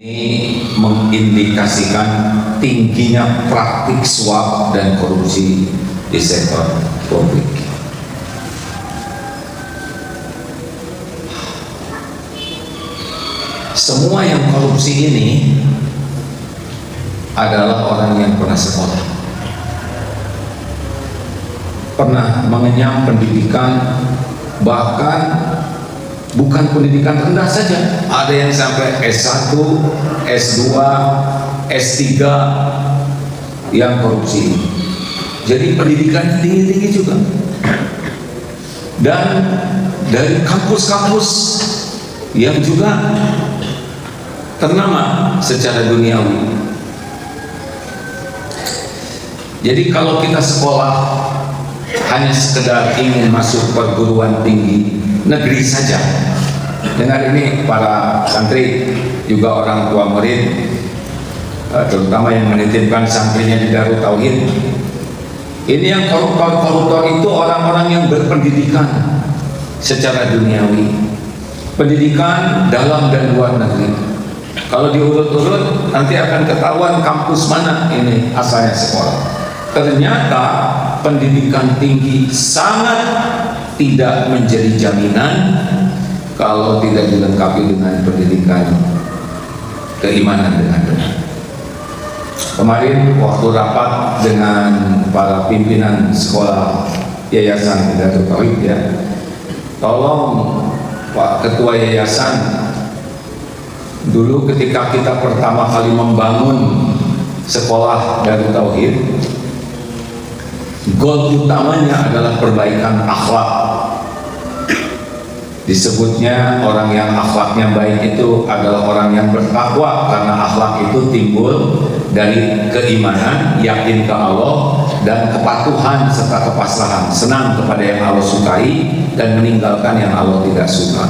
Ini mengindikasikan tingginya praktik suap dan korupsi di sektor publik. Semua yang korupsi ini adalah orang yang pernah sekolah, pernah mengenyam pendidikan, bahkan bukan pendidikan rendah saja, ada yang sampai S1, S2, S3 yang korupsi. Jadi pendidikan tinggi-tinggi juga. Dan dari kampus-kampus yang juga ternama secara duniawi. Jadi kalau kita sekolah hanya sekedar ingin masuk perguruan tinggi negeri saja, dengar ini para santri juga orang tua murid, terutama yang menitipkan santrinya di Darut Tauhid. Ini yang koruptor itu orang-orang yang berpendidikan secara duniawi, pendidikan dalam dan luar negeri. Kalau diurut-urut nanti akan ketahuan kampus mana ini asalnya sekolah. Ternyata pendidikan tinggi sangat tidak menjadi jaminan kalau tidak dilengkapi dengan pendidikan keimanan dengan benar. Kemarin waktu rapat dengan para pimpinan sekolah Yayasan Darut Tauhid, ya, tolong Pak Ketua Yayasan, dulu ketika kita pertama kali membangun sekolah Darut Tauhid, goal utamanya adalah perbaikan akhlak. Disebutnya orang yang akhlaknya baik itu adalah orang yang bertakwa, karena akhlak itu timbul dari keimanan, yakin ke Allah, dan kepatuhan serta kepasrahan, senang kepada yang Allah sukai dan meninggalkan yang Allah tidak suka.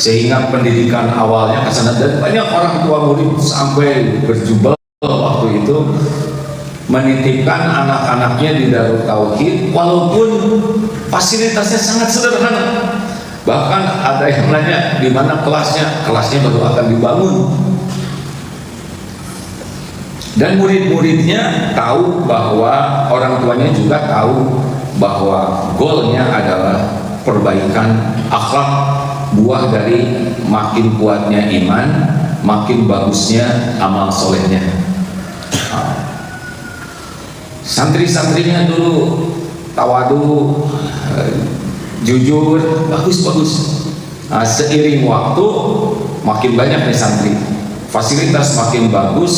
Sehingga pendidikan awalnya kesana, dan banyak orang tua murid sampai berjubel waktu itu menitipkan anak-anaknya di Darut Tauhid, walaupun fasilitasnya sangat sederhana. Bahkan ada yang nanya di mana kelasnya baru akan dibangun. Dan murid-muridnya tahu bahwa orang tuanya juga tahu bahwa goalnya adalah perbaikan akhlak, buah dari makin kuatnya iman, makin bagusnya amal solehnya. Santri-santrinya dulu tawadu, jujur, bagus-bagus. Nah, seiring waktu makin banyak nih santri, fasilitas makin bagus,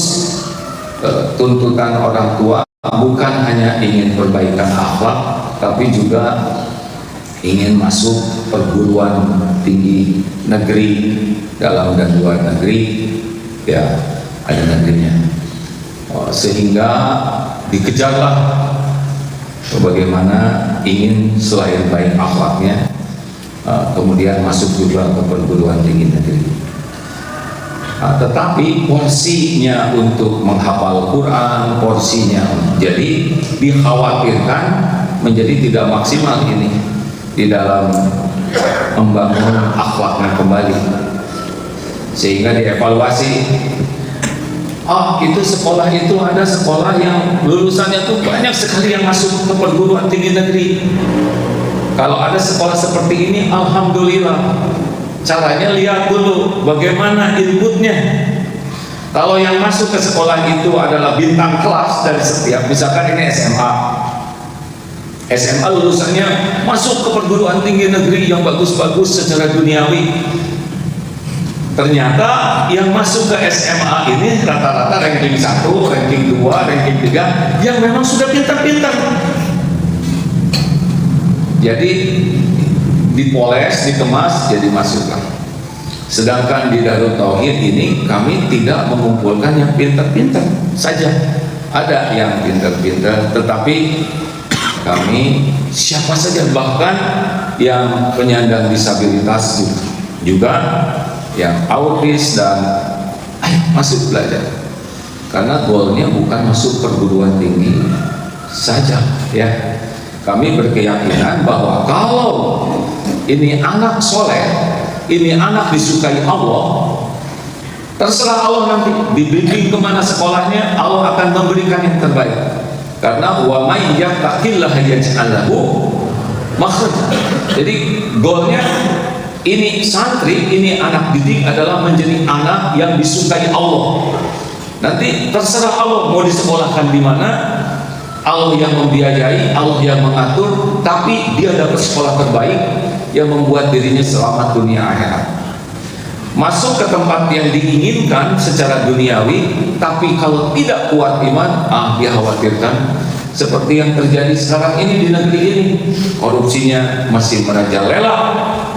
tuntutan orang tua bukan hanya ingin perbaikan akhlak, tapi juga ingin masuk perguruan tinggi negeri, dalam dan luar negeri, ya ada negerinya. Sehingga dikejarlah bagaimana ingin selain baik akhlaknya, kemudian masuk juga ke perguruan tinggi negeri. Tetapi porsinya untuk menghafal Quran, porsinya jadi dikhawatirkan menjadi tidak maksimal ini di dalam membangun akhlaknya kembali, sehingga dievaluasi. Itu sekolah itu ada sekolah yang lulusannya tuh banyak sekali yang masuk ke perguruan tinggi negeri. Kalau ada sekolah seperti ini, alhamdulillah. Caranya lihat dulu bagaimana inputnya. Kalau yang masuk ke sekolah itu adalah bintang kelas dari setiap, misalkan ini SMA lulusannya masuk ke perguruan tinggi negeri yang bagus-bagus secara duniawi. Ternyata yang masuk ke SMA ini rata-rata ranking 1, ranking 2, ranking 3 yang memang sudah pintar-pintar. Jadi dipoles, dikemas, jadi masuklah. Sedangkan di Darut Tauhid ini kami tidak mengumpulkan yang pintar-pintar saja. Ada yang pintar-pintar, tetapi kami siapa saja, bahkan yang penyandang disabilitas juga, yang autis, dan masuk belajar, karena goalnya bukan masuk perguruan tinggi saja, ya. Kami berkeyakinan bahwa kalau ini anak soleh ini anak disukai Allah, terserah Allah nanti dibimbing kemana sekolahnya, Allah akan memberikan yang terbaik. Karena wa may yattaqillaha yaj'al lahu makhraja. Jadi goalnya ini santri, ini anak didik adalah menjadi anak yang disukai Allah. Nanti terserah Allah mau disekolahkan di mana, Allah yang membiayai, Allah yang mengatur, tapi dia dapat sekolah terbaik yang membuat dirinya selamat dunia akhirat. Masuk ke tempat yang diinginkan secara duniawi, tapi kalau tidak kuat iman, dia khawatirkan seperti yang terjadi sekarang ini di negeri ini, korupsinya masih merajalela.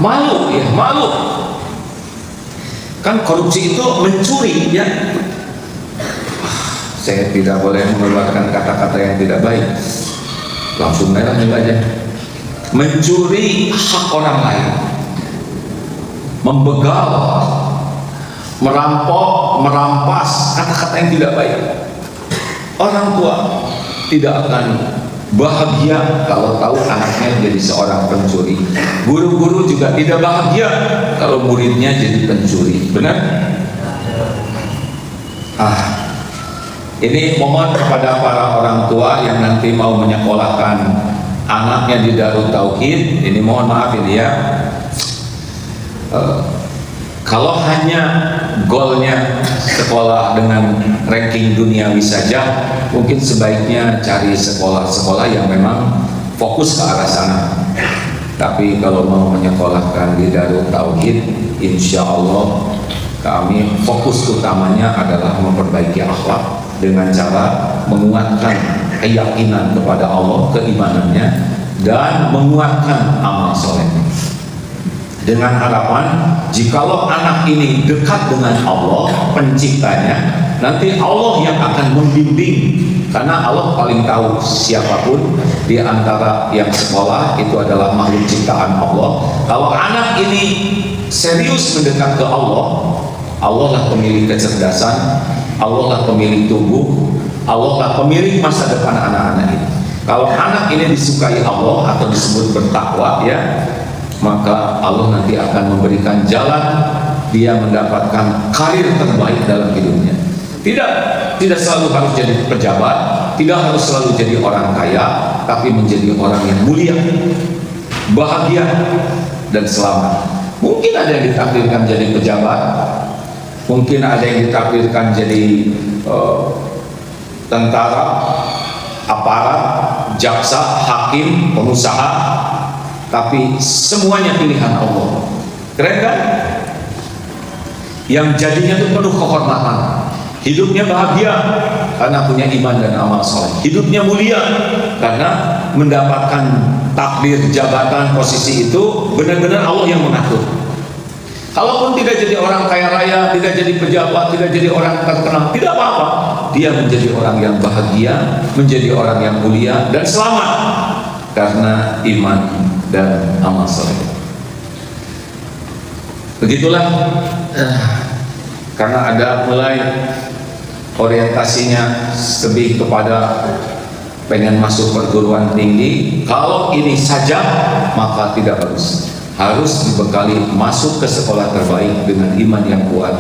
Malu ya, malu. Kan korupsi itu mencuri ya. Saya tidak boleh mengeluarkan kata-kata yang tidak baik, langsung merah juga aja. Mencuri hak orang lain, membegal, merampok, merampas, kata-kata yang tidak baik. Orang tua tidak akan bahagia kalau tahu anaknya jadi seorang pencuri. Guru-guru juga tidak bahagia kalau muridnya jadi pencuri. Benar? Ini mohon kepada para orang tua yang nanti mau menyekolahkan anaknya di Darut Tauhid, ini mohon maaf ini ya. Kalau hanya goalnya sekolah dengan ranking duniawi saja, mungkin sebaiknya cari sekolah-sekolah yang memang fokus ke arah sana. Tapi kalau mau menyekolahkan di Darut Tauhid, insya Allah kami fokus utamanya adalah memperbaiki akhlak dengan cara menguatkan keyakinan kepada Allah, keimanannya, dan menguatkan amal solehnya. Dengan harapan jikalau anak ini dekat dengan Allah penciptanya, nanti Allah yang akan membimbing, karena Allah paling tahu siapapun di antara yang sekolah itu adalah makhluk ciptaan Allah. Kalau anak ini serius mendekat ke Allah, Allah lah pemilik kecerdasan, Allah lah pemilik tubuh, Allah lah pemilik masa depan anak-anak ini. Kalau anak ini disukai Allah atau disebut bertakwa ya, maka Allah nanti akan memberikan jalan dia mendapatkan karir terbaik dalam hidupnya. Tidak selalu harus jadi pejabat, tidak harus selalu jadi orang kaya, tapi menjadi orang yang mulia, bahagia, dan selamat. Mungkin ada yang ditakdirkan jadi pejabat, mungkin ada yang ditakdirkan jadi tentara, aparat, jaksa, hakim, pengusaha, tapi semuanya pilihan Allah. Keren kan? Yang jadinya itu penuh kehormatan, hidupnya bahagia karena punya iman dan amal soleh, hidupnya mulia karena mendapatkan takdir, jabatan, posisi itu benar-benar Allah yang mengatur. Kalaupun tidak jadi orang kaya raya, tidak jadi pejabat, tidak jadi orang terkenal, tidak apa-apa. Dia menjadi orang yang bahagia, menjadi orang yang mulia dan selamat karena iman dan amal soleh. Begitulah, karena ada mulai orientasinya lebih kepada pengen masuk perguruan tinggi. Kalau ini saja maka tidak bagus. Harus dibekali masuk ke sekolah terbaik dengan iman yang kuat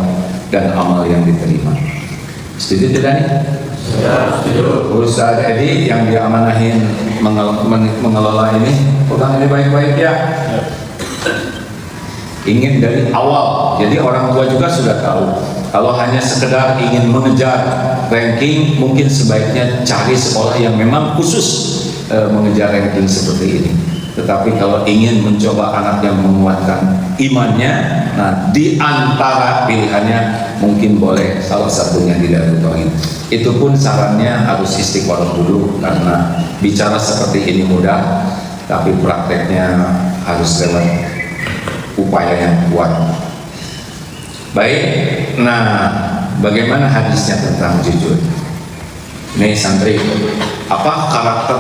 dan amal yang diterima. Setuju tidak nih? Ya, setuju. Ustaz Edi yang diamanahin mengelola ini, pegang ini baik-baik ya. Ingin dari awal, jadi orang tua juga sudah tahu. Kalau hanya sekedar ingin mengejar ranking, mungkin sebaiknya cari sekolah yang memang khusus mengejar ranking seperti ini. Tetapi kalau ingin mencoba anak yang menguatkan imannya, nah di antara pilihannya mungkin boleh salah satunya di Darut Tauhid. Itu pun sarannya harus istiqoroh dulu, karena bicara seperti ini mudah, tapi prakteknya harus lewat upaya yang kuat. Baik, nah bagaimana hadisnya tentang jujur? Nih santri, apa karakter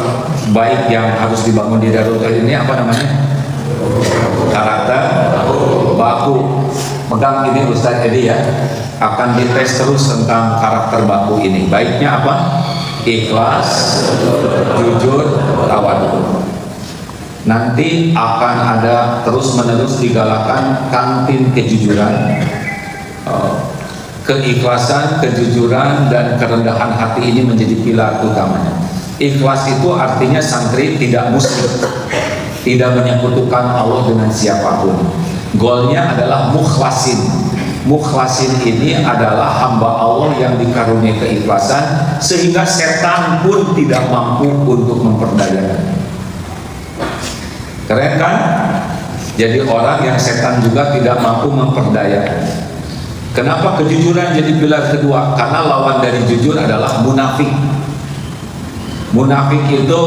baik yang harus dibangun di Darut Tauhid ini, apa namanya? Karakter baku. Pegang ini Ustaz Edi ya, akan dites terus tentang karakter baku ini. Baiknya apa? Ikhlas, jujur, tawadu. nanti akan ada terus-menerus digalakan kantin kejujuran. Keikhlasan, kejujuran, dan kerendahan hati ini menjadi pilar utamanya. Ikhlas itu artinya santri tidak musyrik, tidak menyekutukan Allah dengan siapapun. Goalnya adalah mukhlasin. Mukhlasin ini adalah hamba Allah yang dikaruniai keikhlasan sehingga setan pun tidak mampu untuk memperdayakan. Keren kan? Jadi orang yang setan juga tidak mampu memperdayakan. Kenapa kejujuran jadi pilar kedua? Karena lawan dari jujur adalah munafik. Munafik itu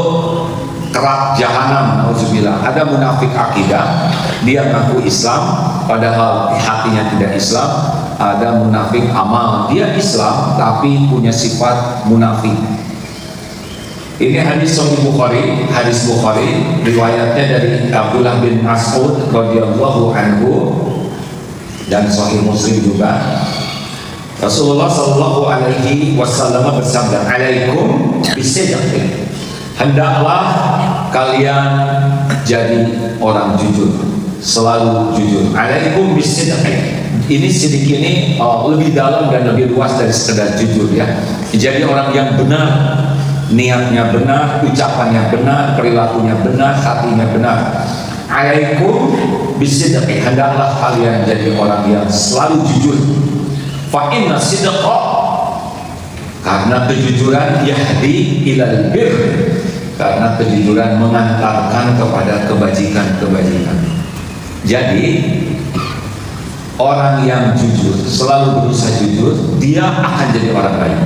kerak jahanam, nauzubillah. Ada munafik akidah, dia ngaku Islam padahal hatinya tidak Islam. Ada munafik amal, dia Islam tapi punya sifat munafik. Ini hadis Sahih Bukhari, hadis Bukhari, riwayatnya dari Abdullah bin Mas'ud radhiyallahu anhu, dan Sahih Muslim juga. Rasulullah sallallahu alaihi wasallam bersabda, "Alaikum bisidqi." Hendaklah kalian jadi orang jujur, selalu jujur. Alaikum bisidqi. Ini sidik ini lebih dalam dan lebih luas dari sekedar jujur ya. Jadi orang yang benar, niatnya benar, ucapannya benar, perilakunya benar, hatinya benar. Alaikum bisidqi, hendaklah kalian jadi orang yang selalu jujur. Fa inna sidqa, karena kejujuran yahdi ilal bir, karena kejujuran mengantarkan kepada kebajikan-kebajikan. Jadi orang yang jujur, selalu berusaha jujur, dia akan jadi orang baik,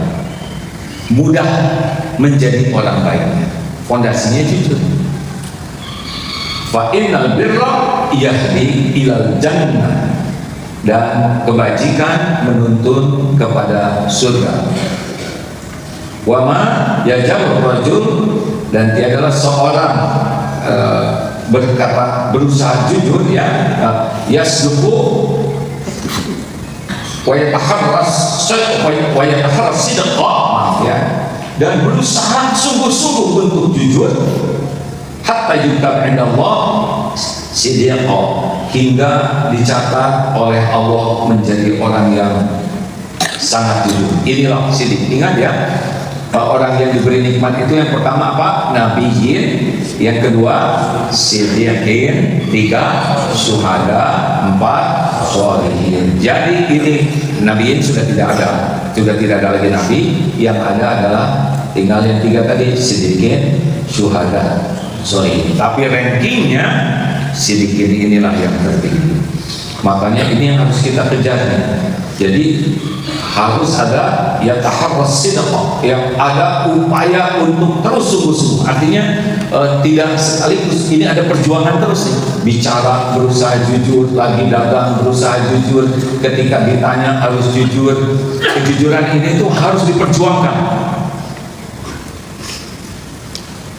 mudah menjadi orang baik. Fondasinya jujur. Fa innal birra yahdi ilal jannah, dan kebajikan menuntun kepada surga. Wa ma yajal rajul, dan tiadalah seorang berusaha jujur ya, yasluku wa yataharras sidqa, ya, dan berusaha sungguh-sungguh untuk jujur, hatta yuktab indallah sidqa, hingga dicatat oleh Allah menjadi orang yang sangat jujur. Inilah sidik. Ingat ya, orang yang diberi nikmat itu yang pertama apa? Nabiyyin, yang kedua siddiqin, tiga syuhada, empat sholihin. Jadi ini nabiyyin sudah tidak ada lagi nabi, yang ada adalah tinggal yang tiga tadi, siddiqin, syuhada, sholihin. Tapi rankingnya siddiqin inilah yang tertinggi. Makanya ini yang harus kita kejar. Jadi harus ada ya taharras sidqa, yang ada upaya untuk terus sungguh-sungguh. Artinya tidak sekaligus, ini ada perjuangan terus nih. Bicara berusaha jujur, lagi dagang berusaha jujur, ketika ditanya harus jujur. Kejujuran ini tuh harus diperjuangkan.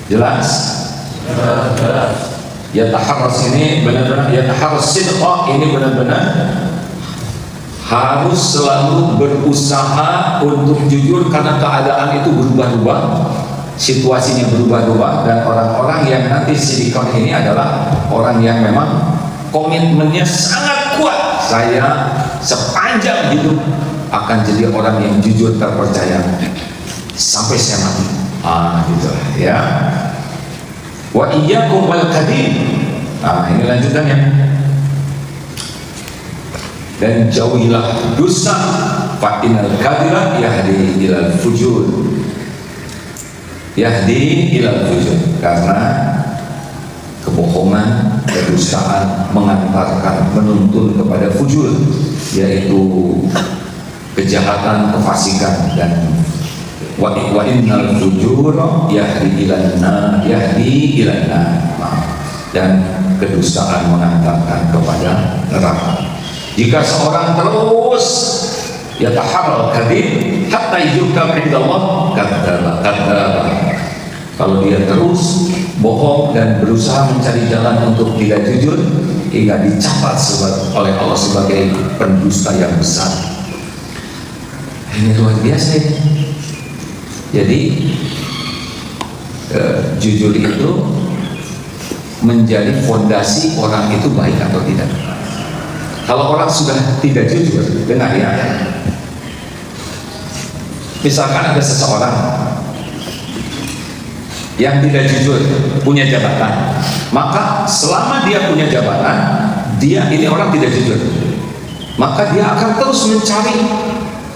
Jelas? Ya taharras ini benar-benar, ya taharras sidqa ini benar-benar harus selalu berusaha untuk jujur, karena keadaan itu berubah-ubah, situasinya berubah-ubah, dan orang-orang yang nanti siddiqon ini adalah orang yang memang komitmennya sangat kuat. Saya sepanjang hidup akan jadi orang yang jujur, terpercaya sampai saya mati. Gitu ya. Wa iyyakum wal kadhib. Ini lanjutannya. Dan jauhilah dusta, fa innal kadhiba yahdi ilal fujur. Yahdi ilal fujur, karena kebohongan, kedustaan mengantarkan, menuntun kepada fujur, yaitu kejahatan, kefasikan. Dan wa innal fujur yahdi ilan nar, dan kedustaan mengantarkan kepada neraka. Jika seorang terus yataharral kadhib hatta yuktab indallah kadzdzaba, kalau dia terus bohong dan berusaha mencari jalan untuk tidak jujur, hingga dicatat oleh Allah sebagai pendusta yang besar. Ini luar biasa ya. Jadi jujur itu menjadi fondasi orang itu baik atau tidak. Kalau orang sudah tidak jujur, dengar ya, misalkan ada seseorang yang tidak jujur punya jabatan, maka selama dia punya jabatan, dia ini orang tidak jujur, maka dia akan terus mencari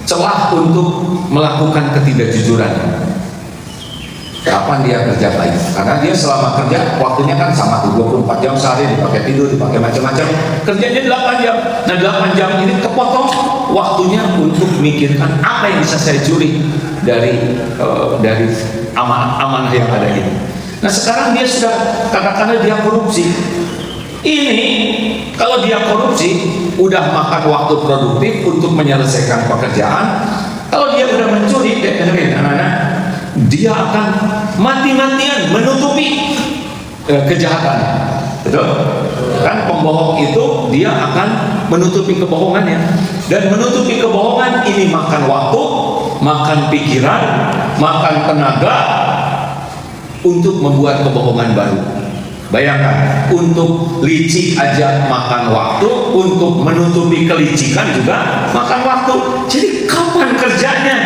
celah untuk melakukan ketidakjujuran. Kapan dia kerja baik? Karena dia selama kerja waktunya kan sama tuh, 24 jam sehari, dipakai tidur, dipakai macam-macam. Kerjanya 8 jam. Nah 8 jam ini kepotong waktunya untuk memikirkan apa yang bisa saya curi dari amanah yang ada ini. Nah sekarang dia sudah katakanlah dia korupsi. Ini kalau dia korupsi udah makan waktu produktif untuk menyelesaikan pekerjaan. Kalau dia udah mencuri, dengerin anak-anak, dia akan mati-matian menutupi kejahatan. Betul? Kan pembohong itu dia akan menutupi kebohongannya, dan menutupi kebohongan ini makan waktu, makan pikiran, makan tenaga untuk membuat kebohongan baru. Bayangkan, untuk licik aja makan waktu, untuk menutupi kelicikan juga makan waktu. Jadi kapan kerjanya?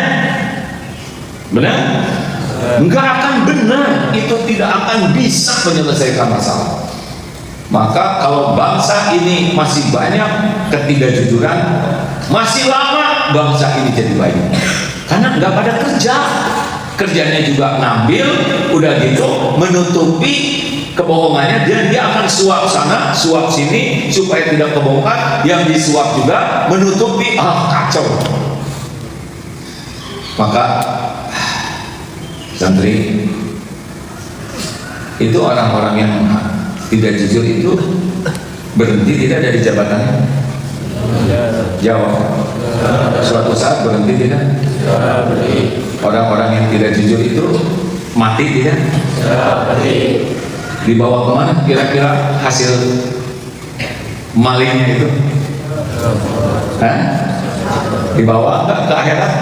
Benar? Enggak akan benar, itu tidak akan bisa menyelesaikan masalah. Maka kalau bangsa ini masih banyak ketidakjujuran, masih lama bangsa ini jadi baik. Karena enggak pada kerja, kerjanya juga ngambil, udah gitu menutupi kebohongannya, dan dia akan suap sana, suap sini supaya tidak kebongkar, yang disuap juga menutupi, kacau. Maka santri itu orang-orang yang tidak jujur itu berhenti tidak dari jabatannya? Jawab. Suatu saat berhenti tidak? Orang-orang yang tidak jujur itu mati tidak? Dibawa kemana kira-kira hasil malingnya itu? Dibawa enggak ke akhirat?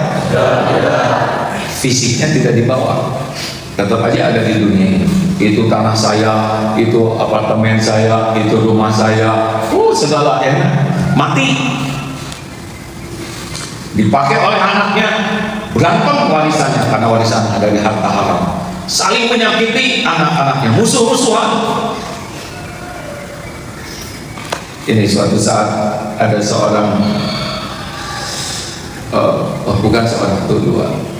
Fisiknya tidak dibawa, tetap aja ada di dunia ini. Itu tanah saya, itu apartemen saya, itu rumah saya, segala enak, mati. Dipakai oleh anaknya, berantem warisannya karena warisan ada di harta haram. Saling menyakiti anak-anaknya, musuh-musuhan. Ini suatu saat ada seorang, bukan seorang,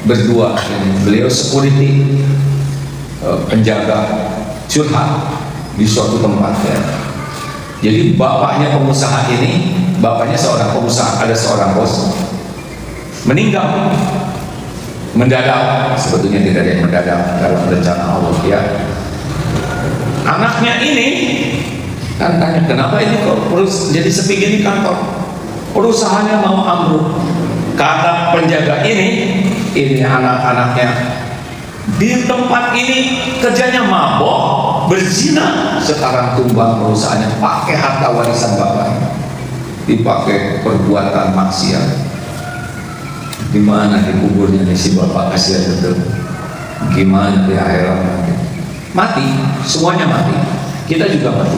berdua. Beliau security, penjaga, curhat di suatu tempat ya. Jadi bapaknya pengusaha ini, bapaknya seorang pengusaha, ada seorang bos meninggal mendadak. Sebetulnya tidak ada yang mendadak dalam rencana Allah ya. Anaknya ini kan tanya, kenapa ini kok jadi sepi gini kantor, perusahaannya mau ambruk. Kata penjaga ini anak-anaknya di tempat ini kerjanya mabok, berzina, sekarang tumbang perusahaannya pakai harta warisan bapaknya, dipakai perbuatan maksiat. Di mana dikuburnya nih si bapak kasihan betul? Gimana di akhirat nanti? Mati, semuanya mati. Kita juga mati.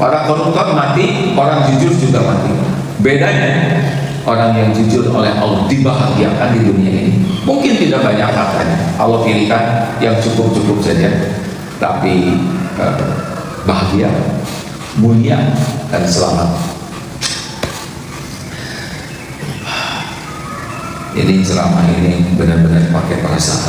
Para koruptor mati, orang jujur juga mati. Bedanya, orang yang jujur oleh Allah dibahagiakan di dunia ini. Mungkin tidak banyak hartanya, Allah pilihkan yang cukup-cukup saja, tapi bahagia, mulia, dan selamat. Ini ceramah ini benar-benar pakai perasaan.